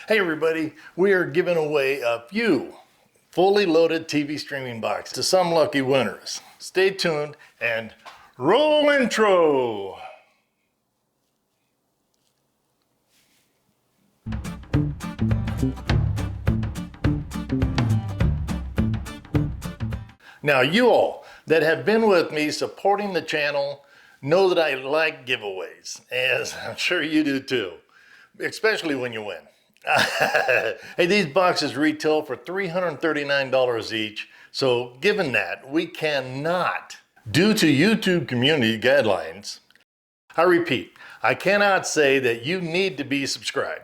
Hey everybody, we are giving away a few fully loaded TV streaming boxes to some lucky winners. Stay tuned and roll intro. Now you all that have been with me supporting the channel know that I like giveaways, as I'm sure you do too, especially when you win. Hey, these boxes retail for $339 each. So given that, we cannot, due to YouTube community guidelines, I repeat, I cannot say that you need to be subscribed.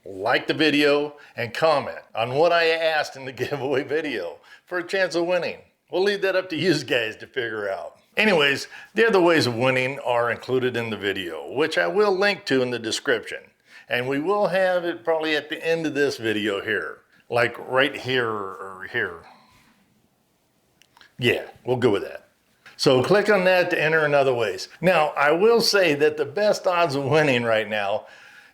Like the video and comment on what I asked in the giveaway video for a chance of winning. We'll leave that up to you guys to figure out. Anyways, the other ways of winning are included in the video, which I will link to in the description. And we will have it probably at the end of this video here, like right here or here. Yeah, we'll go with that. So click on that to enter in other ways. Now, I will say that the best odds of winning right now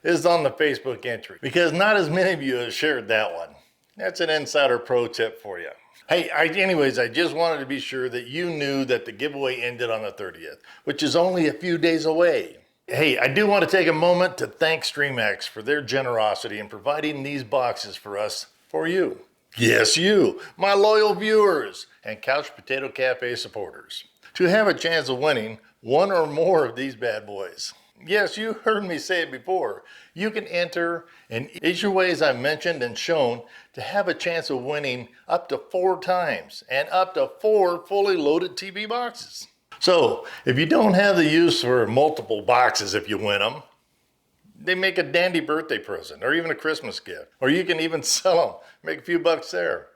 is on the Facebook entry, because not as many of you have shared that one. That's an insider pro tip for you. Hey, anyways, I just wanted to be sure that you knew that the giveaway ended on the 30th, which is only a few days away. Hey, I do want to take a moment to thank StreamX for their generosity in providing these boxes for us, for you. Yes, you, my loyal viewers and Couch Potato Cafe supporters, to have a chance of winning one or more of these bad boys. Yes, you heard me say it before. You can enter in each of the ways I mentioned and shown to have a chance of winning up to 4 times and up to 4 fully loaded TV boxes. So if you don't have the use for multiple boxes if you win them, they make a dandy birthday present or even a Christmas gift. Or you can even sell them, make a few bucks there.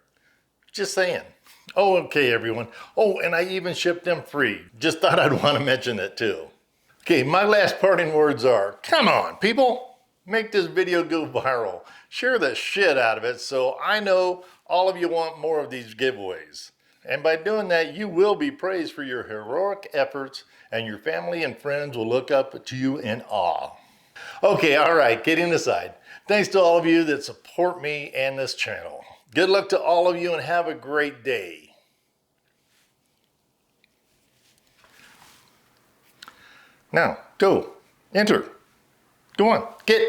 Just saying. Oh, okay, everyone. Oh, and I even ship them free. Just thought I'd want to mention it too. Okay, my last parting words are, come on, people. Make this video go viral. Share the shit out of it so I know all of you want more of these giveaways. And by doing that, you will be praised for your heroic efforts, and your family and friends will look up to you in awe. Okay, all right, kidding aside, thanks to all of you that support me and this channel. Good luck to all of you and have a great day. Now, go, enter, go on, get.